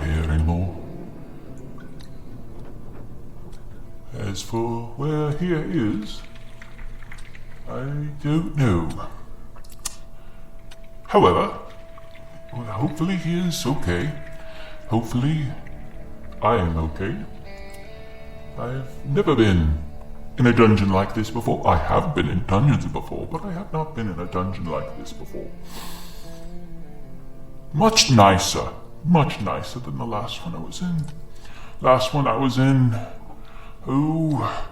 here anymore. As for where he is, I don't know. However, hopefully he is okay. Hopefully I am okay. I've never been in a dungeon like this before. I have been in dungeons before, but I have not been in a dungeon like this before. Much nicer than the last one I was in. Last one I was in, I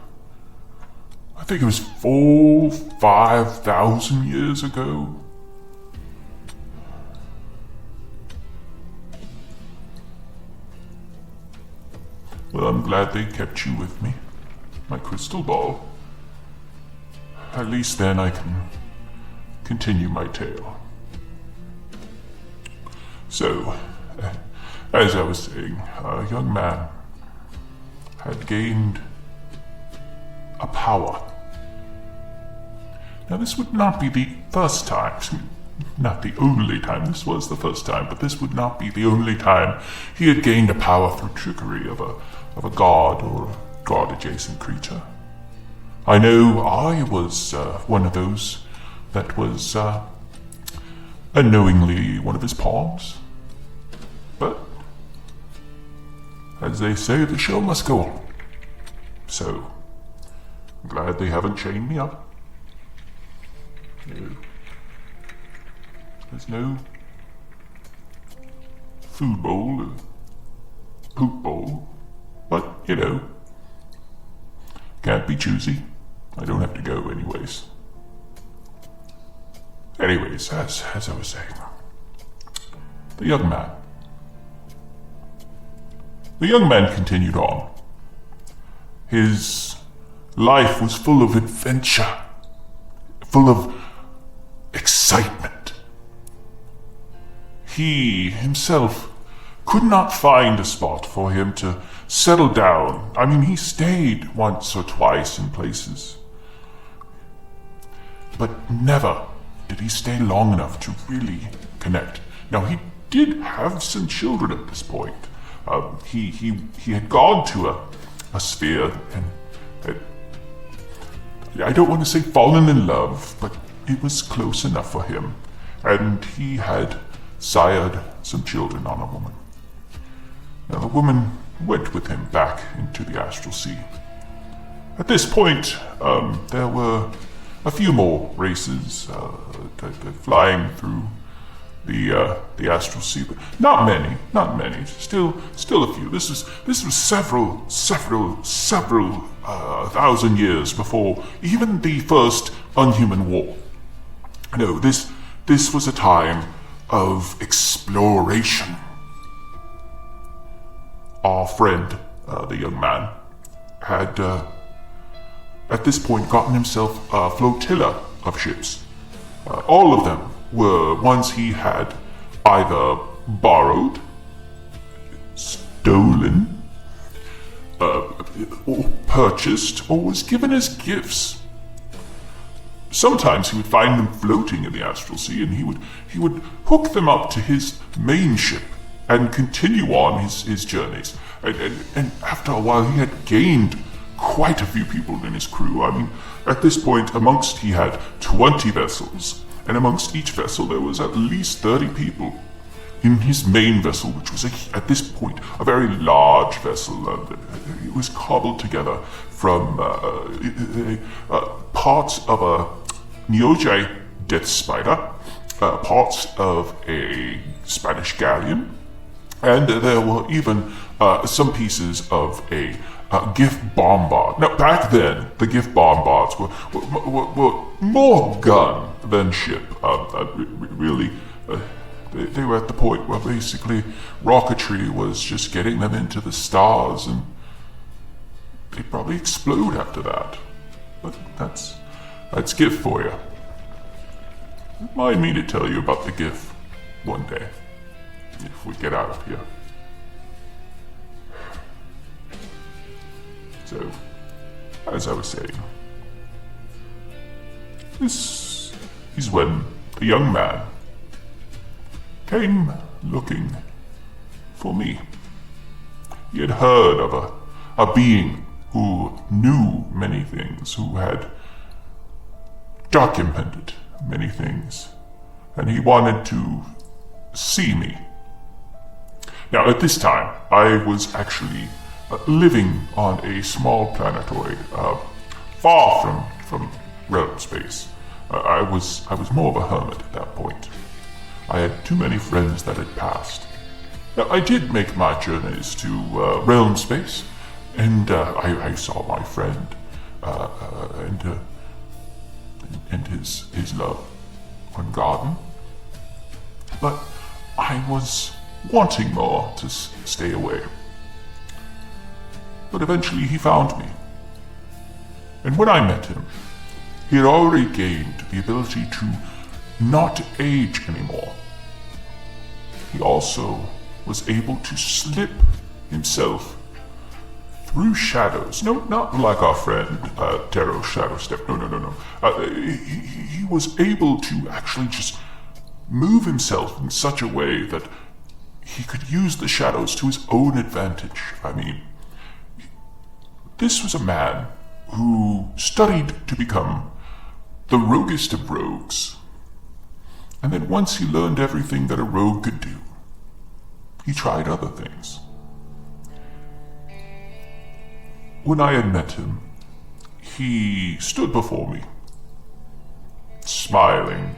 think it was 5,000 years ago. Well, I'm glad they kept you with me. My crystal ball. At least then I can continue my tale. So, as I was saying, a young man had gained a power. Now, this would not be the first time, not the only time. This was the first time, but this would not be the only time he had gained a power through trickery of a god or a god-adjacent creature. I know I was one of those that was unknowingly one of his pawns. But, as they say, the show must go on. So, I'm glad they haven't chained me up. No. There's no food bowl or poop bowl. But, can't be choosy. I don't have to go anyways. Anyways, as I was saying, the young man continued on. His life was full of adventure, full of excitement. He himself could not find a spot for him to settle down. I mean, he stayed once or twice in places, but never did he stay long enough to really connect. Now, he did have some children at this point. He had gone to a sphere, and I don't want to say fallen in love, but it was close enough for him. And he had sired some children on a woman. Now, the woman went with him back into the astral sea. At this point, there were a few more races flying through the astral sea, but not many. Still a few. This was several thousand years before even the first Unhuman War. No, this was a time of exploration. Our friend, the young man, had at this point gotten himself a flotilla of ships. All of them were ones he had either borrowed, stolen, or purchased, or was given as gifts. Sometimes he would find them floating in the astral sea, and he would hook them up to his main ship and continue on his journeys. And after a while, he had gained quite a few people in his crew. I mean, at this point, he had 20 vessels, and amongst each vessel there was at least 30 people. In his main vessel, which was at this point a very large vessel, it was cobbled together from parts of a Neogi death spider, parts of a Spanish galleon, and there were even some pieces of a gift bombard. Now, back then, the gift bombards were more gun than ship. Really, they were at the point where basically rocketry was just getting them into the stars, and they'd probably explode after that. But that's GIF for you. Remind me to tell you about the GIF one day, if we get out of here. So, as I was saying, this is when the young man came looking for me. He had heard of a being who knew many things, who had documented many things, and he wanted to see me. Now, at this time, I was actually living on a small planetoid, far from realm space. I was more of a hermit at that point. I had too many friends that had passed. Now, I did make my journeys to realm space, and I saw my friend and his loved one garden. But I was wanting more to stay away. But eventually he found me. And when I met him, he had already gained the ability to not age anymore. He also was able to slip himself through shadows. No, not like our friend Darrow Shadow Step. No. He was able to actually just move himself in such a way that he could use the shadows to his own advantage. I mean, this was a man who studied to become the roguest of rogues. And then once he learned everything that a rogue could do, he tried other things. When I had met him, he stood before me, smiling,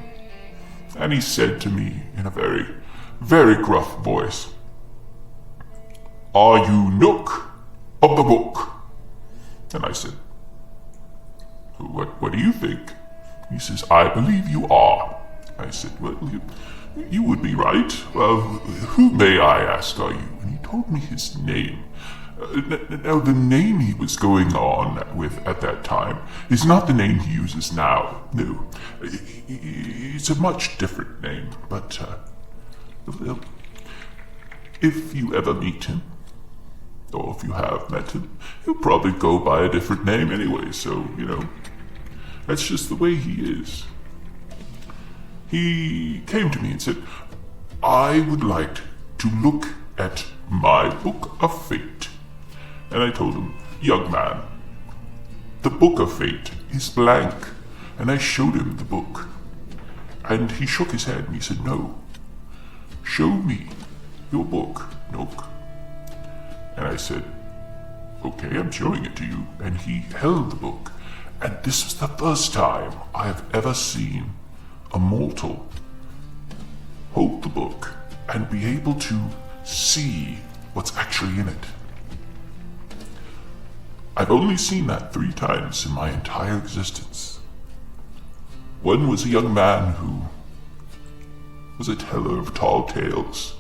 and he said to me in a very, very gruff voice, "Are you Nook of the book?" And I said, What do you think?" He says, "I believe you are." I said, "Well, you would be right. Well, who, may I ask, are you?" And he told me his name. Now, the name he was going on with at that time is not the name he uses now. No, it's a much different name, but if you ever meet him, or if you have met him, he'll probably go by a different name anyway, so, that's just the way he is. He came to me and said, "I would like to look at my book of fate." And I told him, "Young man, the book of fate is blank." And I showed him the book. And he shook his head and he said, "No, show me your book, Nook." And I said, "Okay, I'm showing it to you." And he held the book. And this was the first time I have ever seen a mortal hold the book and be able to see what's actually in it. I've only seen that 3 times in my entire existence. One was a young man who was a teller of tall tales.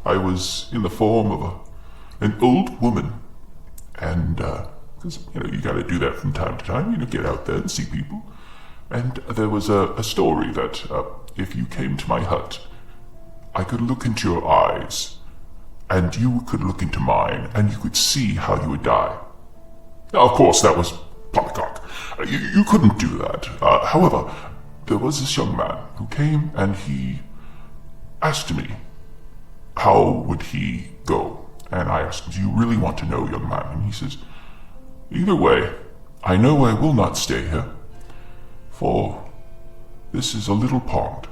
I was in the form of an old woman, and because you got to do that from time to time, get out there and see people. And there was a story that if you came to my hut, I could look into your eyes, and you could look into mine, and you could see how you would die. Now, of course, that was poppycock. You couldn't do that. However, there was this young man who came, and he asked me, how would he go? And I asked him, "Do you really want to know, young man?" And he says, "Either way, I know I will not stay here, for this is a little pond,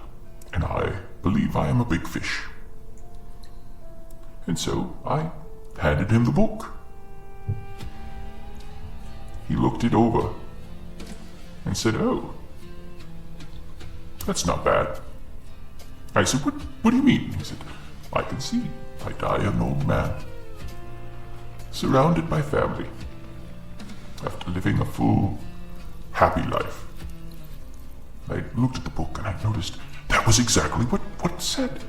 and I believe I am a big fish." And so I handed him the book. He looked it over and said, "Oh, that's not bad." I said, What do you mean?" He said, "I can see. I die an old man, surrounded by family, after living a full, happy life." I looked at the book and I noticed that was exactly what it said.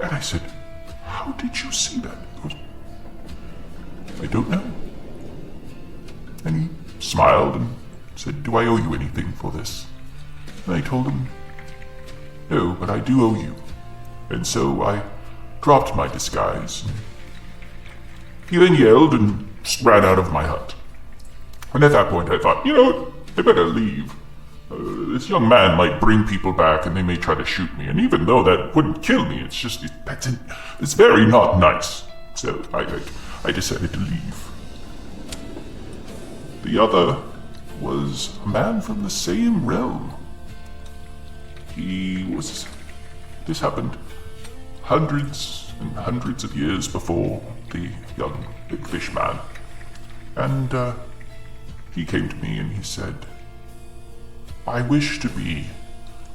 And I said, "How did you see that?" He goes, "I don't know." And he smiled and said, "Do I owe you anything for this?" And I told him, "No, but I do owe you." And so I dropped my disguise. He then yelled and ran out of my hut. And at that point I thought, I better leave. This young man might bring people back and they may try to shoot me. And even though that wouldn't kill me, it's very not nice. So I decided to leave. The other was a man from the same realm. This happened hundreds and hundreds of years before the young big fish man. And he came to me and he said, I wish to be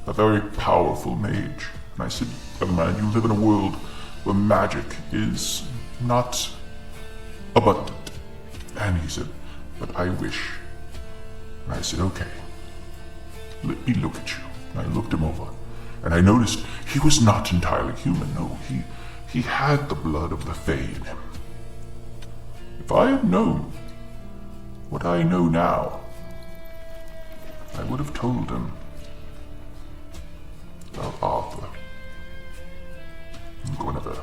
a very powerful mage. And I said, young man, you live in a world where magic is not abundant. And he said, but I wish. And I said, okay, let me look at you. And I looked him over, and I noticed he was not entirely human. No, he had the blood of the Fae in him. If I had known what I know now, I would have told him about Arthur and Guinevere.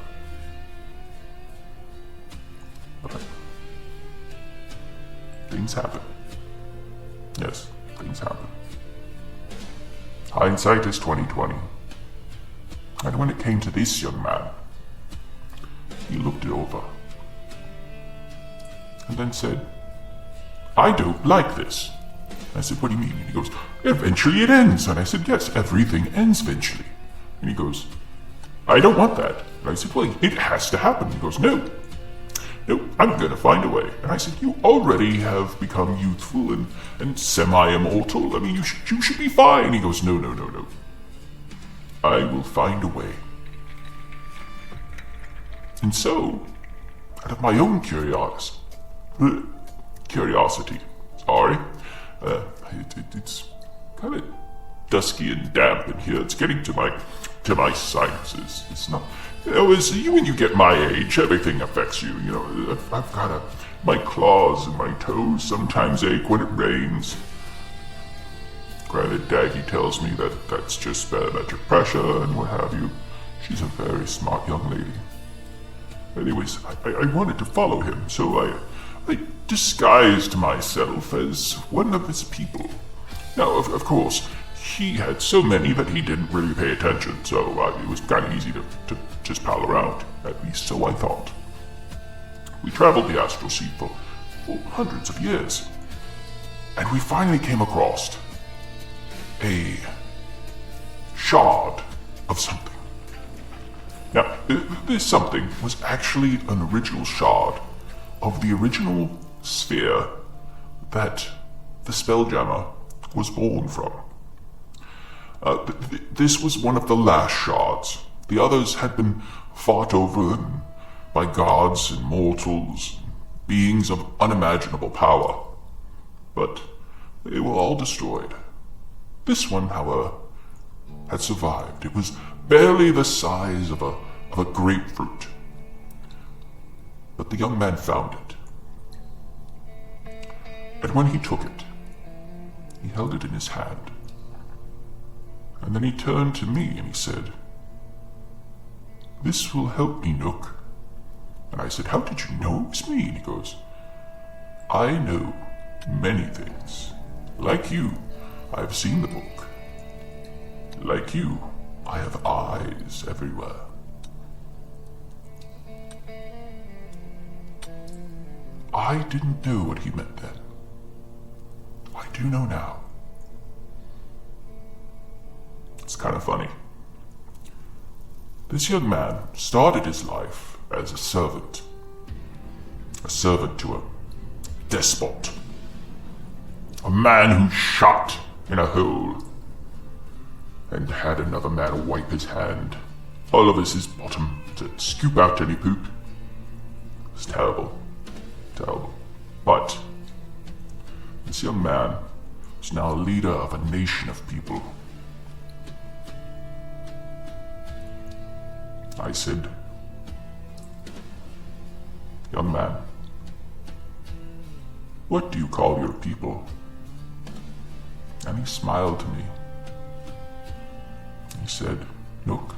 But things happen. Yes, things happen. Hindsight is 20/20. And when it came to this young man, he looked it over and then said, I don't like this. I said, what do you mean? And he goes, eventually it ends. And I said, yes, everything ends eventually. And he goes, I don't want that. And I said, well, it has to happen. He goes, no, I'm going to find a way. And I said, you already have become youthful and semi-immortal. I mean, you should be fine. He goes, no. I will find a way. And so, out of my own curiosity, it's kind of dusky and damp in here. It's getting to my sinuses. It's not, as when you get my age, everything affects you. I've got my claws and my toes sometimes ache when it rains. Granted, Daggy tells me that that's just barometric pressure and what have you. She's a very smart young lady. Anyways, I wanted to follow him, so I disguised myself as one of his people. Now, of course, he had so many that he didn't really pay attention, so it was kind of easy to just pal around. At least so I thought. We traveled the astral sea for hundreds of years, and we finally came across a shard of something. Now, this something was actually an original shard of the original sphere that the Spelljammer was born from. This was one of the last shards. The others had been fought over by gods and mortals, beings of unimaginable power, but they were all destroyed. This one, however, had survived. It was barely the size of a grapefruit. But the young man found it. And when he took it, he held it in his hand. And then he turned to me and he said, this will help me, Nook. And I said, how did you know it was me? And he goes, I know many things. Like you, I have seen the book. Like you, I have eyes everywhere. I didn't know what he meant then. I do know now. It's kind of funny. This young man started his life as a servant to a despot, a man who shot in a hole and had another man wipe his hand all over his bottom to scoop out any poop. It was terrible. But this young man is now a leader of a nation of people. I said, young man, what do you call your people? And he smiled to me. He said, Nook,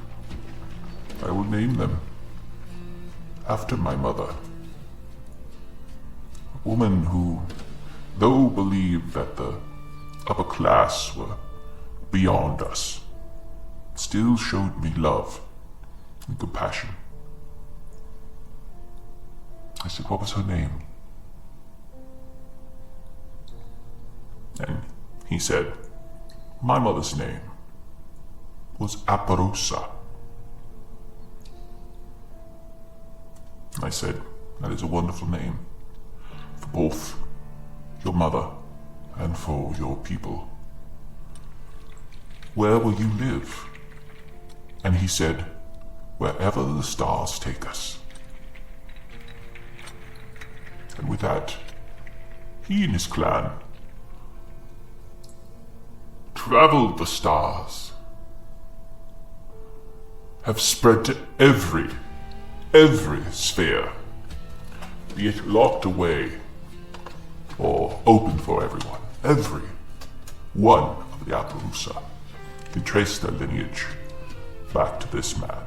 I will name them after my mother. A woman who, though believed that the upper class were beyond us, still showed me love and compassion. I said, what was her name? And he said, my mother's name was Aparusa. I said, that is a wonderful name for both your mother and for your people. Where will you live? And he said, wherever the stars take us. And with that, he and his clan traveled the stars, have spread to every sphere, be it locked away or open for everyone. Every one of the Aparusa can trace their lineage back to this man.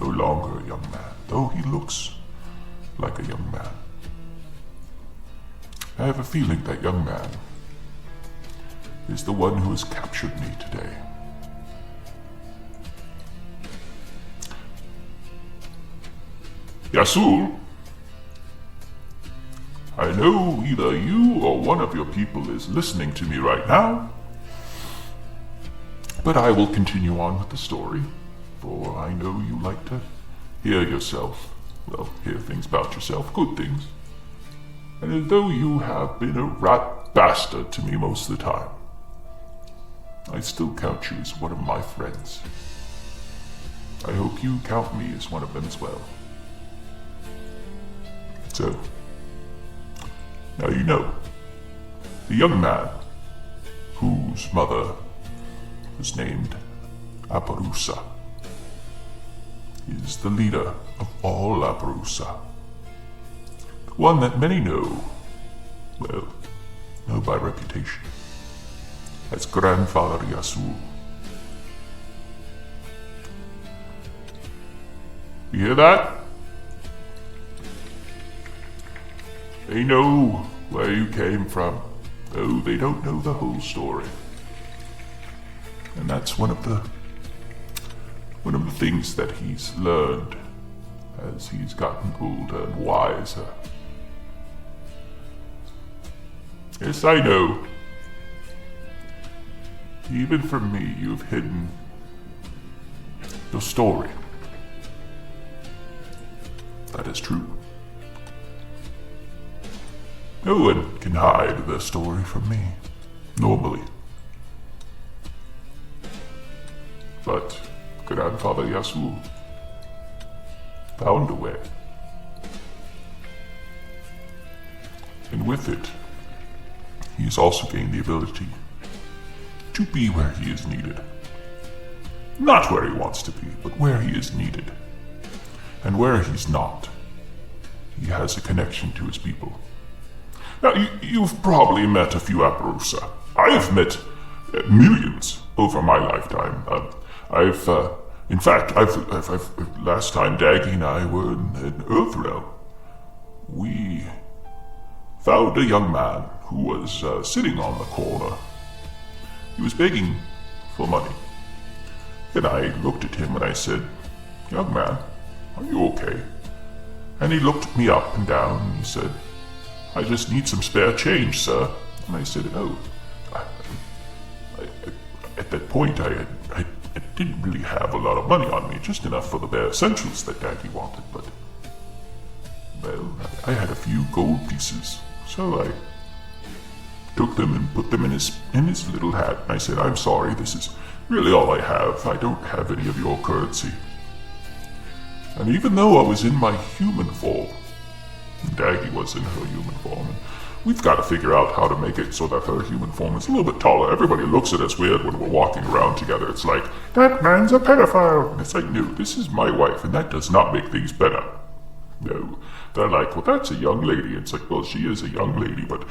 No longer a young man, though he looks like a young man. I have a feeling that young man is the one who has captured me today. Yasul, I know either you or one of your people is listening to me right now, but I will continue on with the story, for I know you like to hear yourself, hear things about yourself, good things. And although you have been a rat bastard to me most of the time, I still count you as one of my friends. I hope you count me as one of them as well. So, now you know, the young man whose mother was named Aparusa is the leader of all Aparusa. The one that many know by reputation as Grandfather Yasul. You hear that? They know where you came from, though they don't know the whole story. And that's one of the things that he's learned as he's gotten older and wiser. Yes, I know. Even from me, you've hidden your story. That is true. No one can hide their story from me, normally. But Grandfather Yasul found a way. And with it, he has also gained the ability to be where he is needed. Not where he wants to be, but where he is needed. And where he's not, he has a connection to his people. Now, you've probably met a few Aparusa. I've met millions over my lifetime. Last time Daggy and I were in Earthrealm, we found a young man who was sitting on the corner. He was begging for money. And I looked at him and I said, "Young man, are you okay?" And he looked me up and down and he said, "I just need some spare change, sir." And I said, at that point, I didn't really have a lot of money on me, just enough for the bare essentials that Daddy wanted, but, I had a few gold pieces, so I took them and put them in his little hat, and I said, "I'm sorry, this is really all I have. I don't have any of your currency." And even though I was in my human form, and Daggy was in her human form, and we've got to figure out how to make it so that her human form is a little bit taller. Everybody looks at us weird when we're walking around together. It's like, "That man's a pedophile." And it's like, no, this is my wife, and that does not make things better. No. They're like, "Well, that's a young lady." It's like, well, she is a young lady, but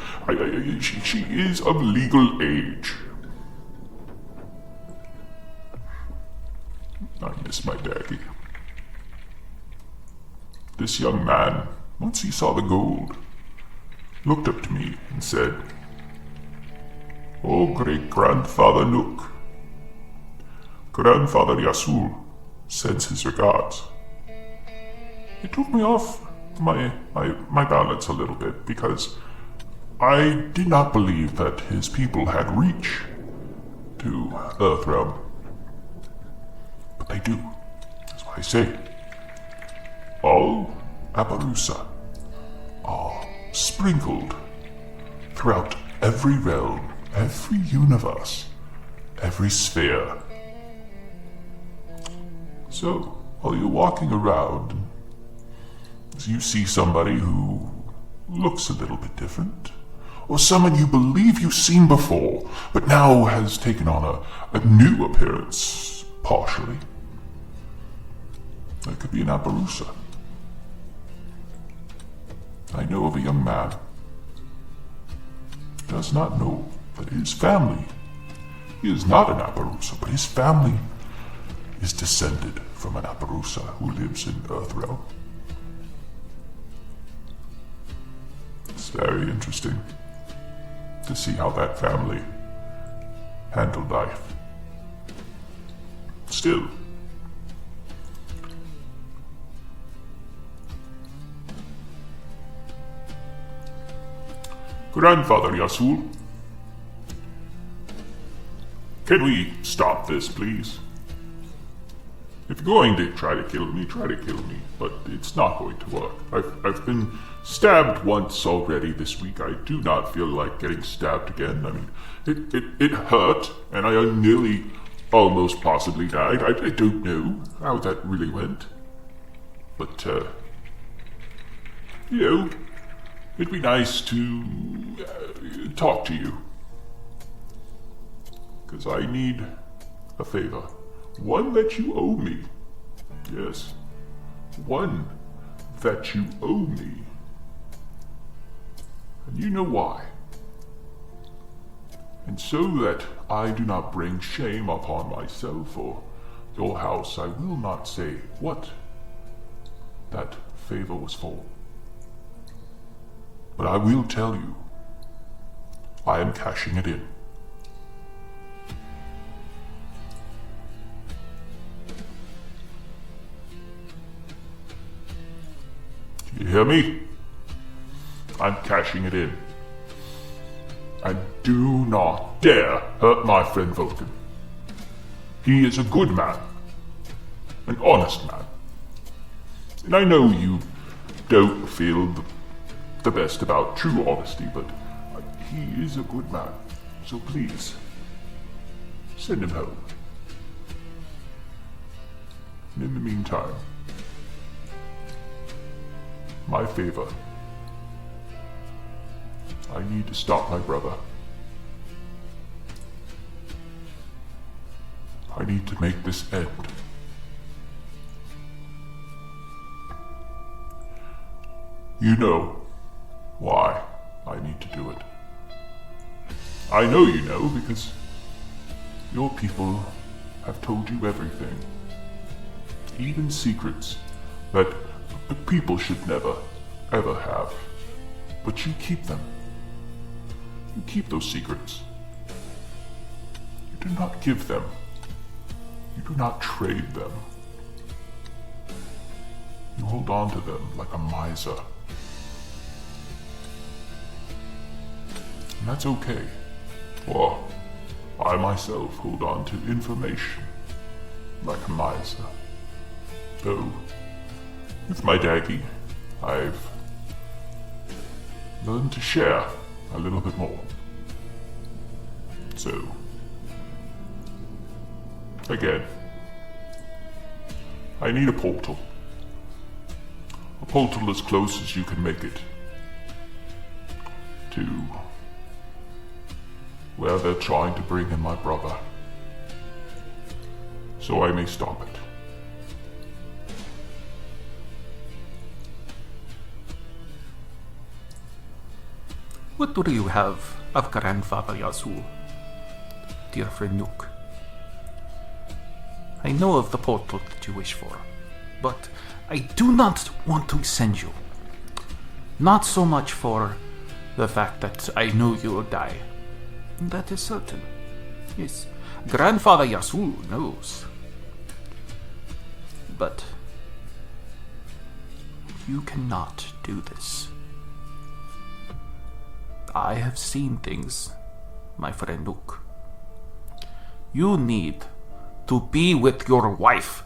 she is of legal age. I miss my Daggy. This young man, once he saw the gold, looked up to me and said, "Oh, great-grandfather Nook, Grandfather Yasul sends his regards." It took me off my balance a little bit because I did not believe that his people had reach to Earthrealm. But they do. That's why I say, all Appaloosa are sprinkled throughout every realm, every universe, every sphere. So, while you're walking around, you see somebody who looks a little bit different, or someone you believe you've seen before, but now has taken on a new appearance, partially. That could be an Appaloosa. I know of a young man who does not know that his family, he is not an Appaloosa, but his family is descended from an Appaloosa who lives in Earthrealm. It's very interesting to see how that family handled life. Still, Grandfather Yasul, can we stop this, please? If you're going to try to kill me, but it's not going to work. I've been stabbed once already this week. I do not feel like getting stabbed again. I mean, it hurt, and I nearly almost possibly died. I don't know how that really went. But, it'd be nice to talk to you. Because I need a favor. One that you owe me. Yes. One that you owe me. And you know why. And so that I do not bring shame upon myself or your house, I will not say what that favor was for. But I will tell you, I am cashing it in. You hear me? I'm cashing it in. And do not dare hurt my friend Vulcan. He is a good man. An honest man. And I know you don't feel the best about true honesty, but he is a good man. So please, send him home. And in the meantime, my favor. I need to stop my brother. I need to make this end. You know why I need to do it. I know you know because your people have told you everything. Even secrets that people should never, ever have. But you keep them. You keep those secrets. You do not give them. You do not trade them. You hold on to them like a miser. And that's okay. For I myself hold on to information like a miser. Though, with my daggy, I've learned to share a little bit more. So, again, I need a portal. A portal as close as you can make it to where they're trying to bring in my brother, so I may stop it. What do you have of Grandfather Yazoo, dear friend Nook? I know of the portal that you wish for, but I do not want to send you. Not so much for the fact that I know you will die. That is certain. Yes, Grandfather Yazoo knows. But You cannot do this. I have seen things, my friend Nook. You need to be with your wife.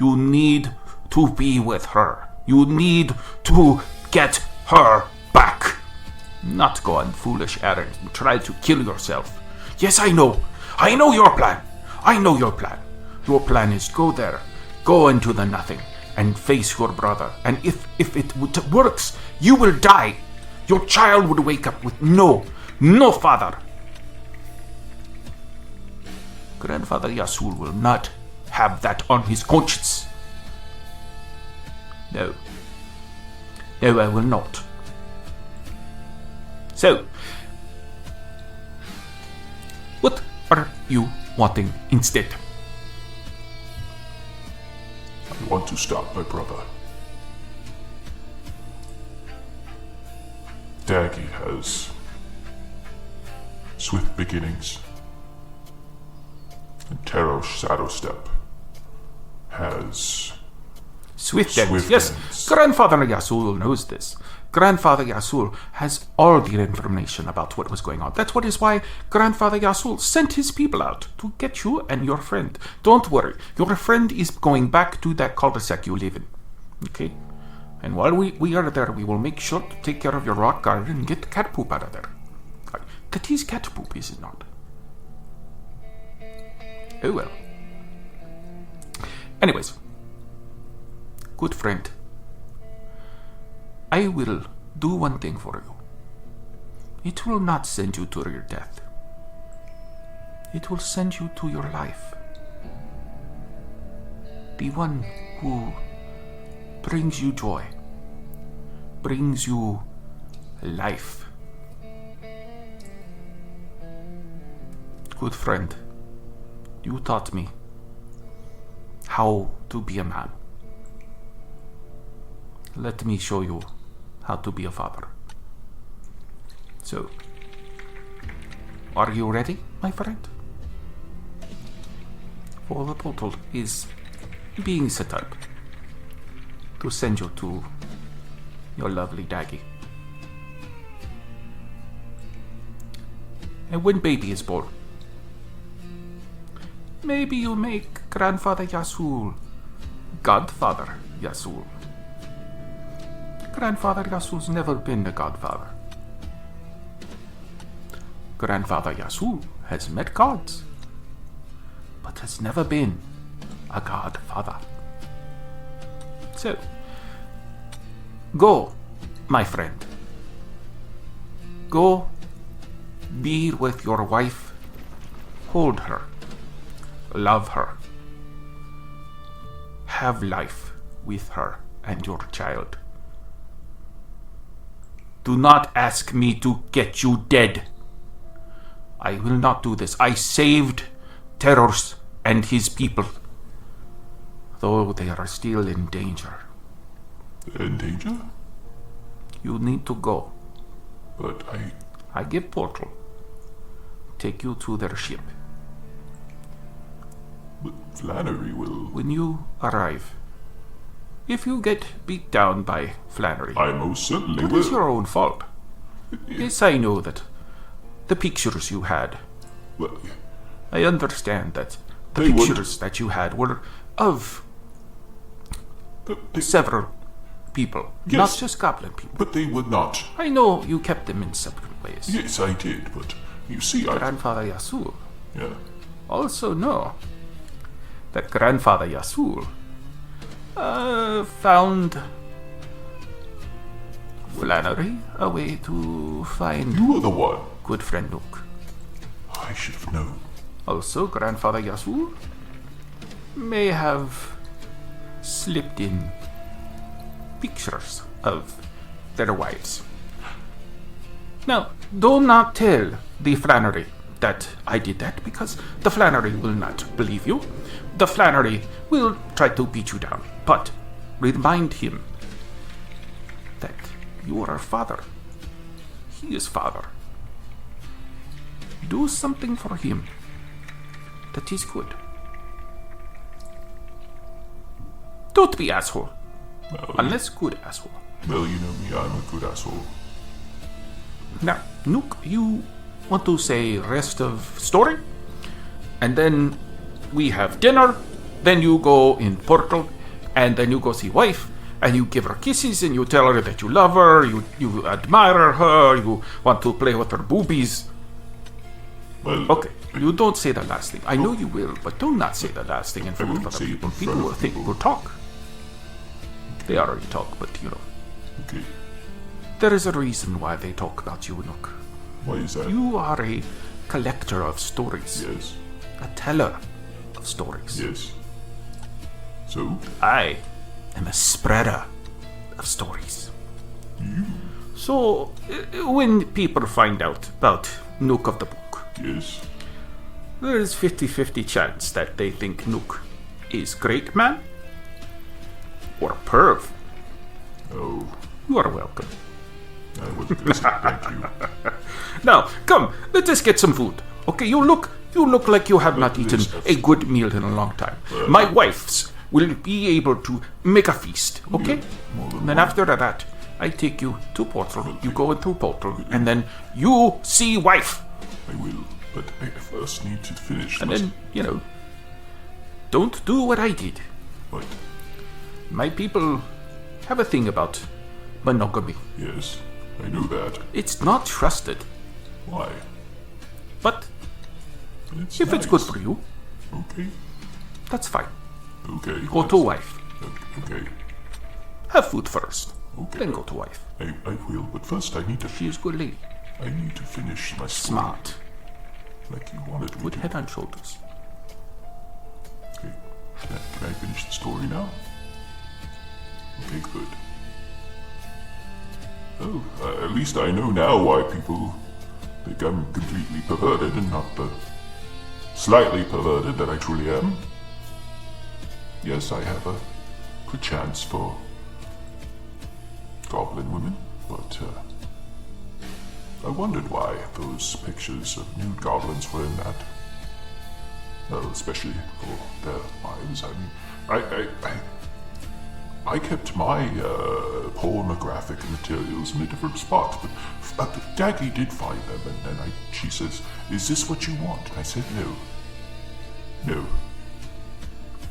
You need to be with her. You need to get her back. Not go on foolish errands and try to kill yourself. Yes, I know. I know your plan. I know your plan. Your plan is go there, go into the nothing, and face your brother. And if it works, you will die. Your child would wake up with no father. Grandfather Yasul will not have that on his conscience. No. No, I will not. So, what are you wanting instead? I want to stop my brother. Daggy has swift beginnings, and Taro Shadowstep has Swift ends. Swift Yes, ends. Grandfather Yasul knows this. Grandfather Yasul has all the information about what was going on. That's what is why Grandfather Yasul sent his people out to get you and your friend. Don't worry, your friend is going back to that cul-de-sac you live in. Okay? And while we are there, we will make sure to take care of your rock garden and get the cat poop out of there. That is cat poop, is it not? Oh well. Anyways, good friend, I will do one thing for you. It will not send you to your death. It will send you to your life. The one who brings you joy, brings you life. Good friend, you taught me how to be a man. Let me show you how to be a father. So, are you ready, my friend? For the portal is being set up to send you to your lovely Daggy. And when baby is born, maybe you make Grandfather Yasul Godfather Yasul. Grandfather Yasul's never been a godfather. Grandfather Yasul has met gods, but has never been a godfather. So, go, my friend. Go be with your wife. Hold her. Love her. Have life with her and your child. Do not ask me to get you dead. I will not do this. I saved Terrors and his people, though they are still in danger. in danger. You need to go. But I give portal. Take you to their ship. but Flannery will. When you arrive, if you get beat down by Flannery, I most certainly that will. is your own fault. Yes, I know that the pictures you had, Well, I understand that the They would. pictures that you had were of they- several people, Yes. not just goblin people. but they would not. I know you kept them in separate ways. Yes, I did. But you see, I. Grandfather Yasul Yeah. also know that Grandfather Yasul found Flannery a way to find You are the one. good friend Nook. I should have known. Also, Grandfather Yasul may have slipped in pictures of their wives. Now, do not tell the Flannery that I did that, because the Flannery will not believe you. The Flannery will try to beat you down, but remind him that you are father. He is father. Do something for him that is good. Don't be asshole. Unless good asshole. Well, you know me, I'm a good asshole. Now, Nook, you want to say rest of story? And then we have dinner, then you go in portal, and then you go see wife, and you give her kisses, and you tell her that you love her, you admire her, you want to play with her boobies. Well, Okay, you don't say the last thing. I know you will, but do not say the last thing in front of won't other say it people. in front People of will think people. we'll talk. They already talk, but you know. Okay. There is a reason why they talk about you, Nook. Why is that? You are a collector of stories. Yes. A teller of stories. Yes. So? I am a spreader of stories. So, when people find out about Nook of the Book, Yes. there is 50-50 chance that they think Nook is great man or perv. Oh, You are welcome. I wasn't going to say thank you. Now, come, let us get some food. Okay, you look like you have not eaten a good meal in a long time. My wife's will be able to make a feast, okay? more than And then after that, I take you to Portal. You go into Portal, and then you see wife. I will, but I first need to finish. And then, you know, don't do what I did. What? My people have a thing about monogamy. Yes, I know that. It's not trusted, Why? but It's if it's nice. good for you, Okay. that's fine. Okay. Go to wife. Okay. Have food first, Okay. then go to wife. I will, but first I need to. She is good lady, I need to finish my story. smart, Like you wanted me good to. head and shoulders. Okay. Can I finish the story now? Okay, good. Oh, at least I know now why people think I'm completely perverted and not the slightly perverted that I truly am. Yes, I have a good chance for goblin women, but I wondered why those pictures of nude goblins were in that. Well, especially for their wives. I mean, I kept my pornographic materials in a different spot, but Daggy did find them, and then she says, "Is this what you want?" And I said, "No. No.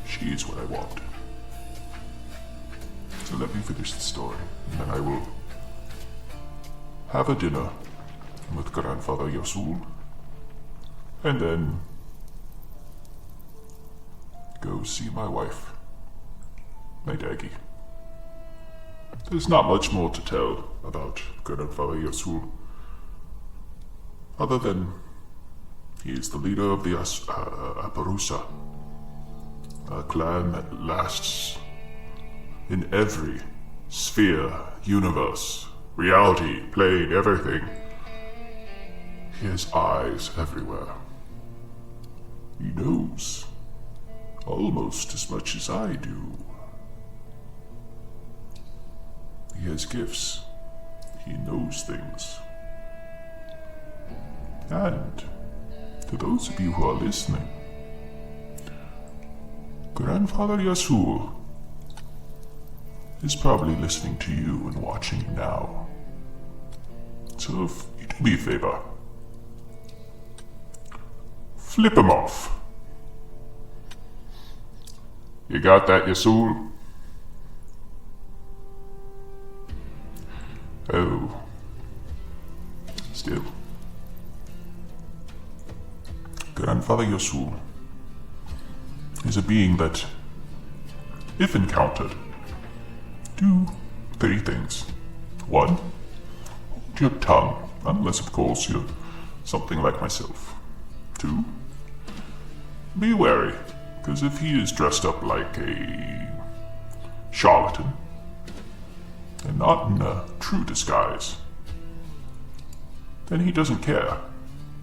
She is what I want." So let me finish the story, and then I will have a dinner with Grandfather Yosul, and then go see my wife, my Daggy. There's not much more to tell about Grandfather Yosul, other than he is the leader of the Aparusa, a clan that lasts in every sphere, universe, reality, plane, everything. He has eyes everywhere. He knows almost as much as I do. He has gifts. He knows things. And to those of you who are listening, Grandfather Yasul is probably listening to you and watching you now. So if you do me a favor, flip him off. You got that, Yasul? Oh. Still. Grandfather Yosul is a being that, if encountered, do 3 things. 1, hold your tongue, unless of course you're something like myself. 2, be wary, because if he is dressed up like a charlatan, and not in a true disguise, then he doesn't care.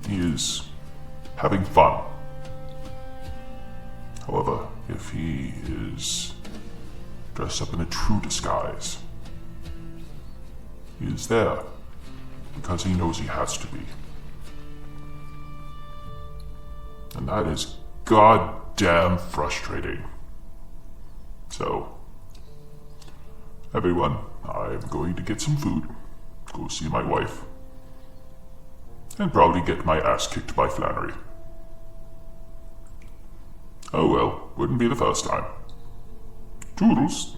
He is having fun. However, if he is dressed up in a true disguise, he is there because he knows he has to be. And that is goddamn frustrating. So, everyone, I'm going to get some food, go see my wife, and probably get my ass kicked by Flannery. Oh well, wouldn't be the first time. Toodles.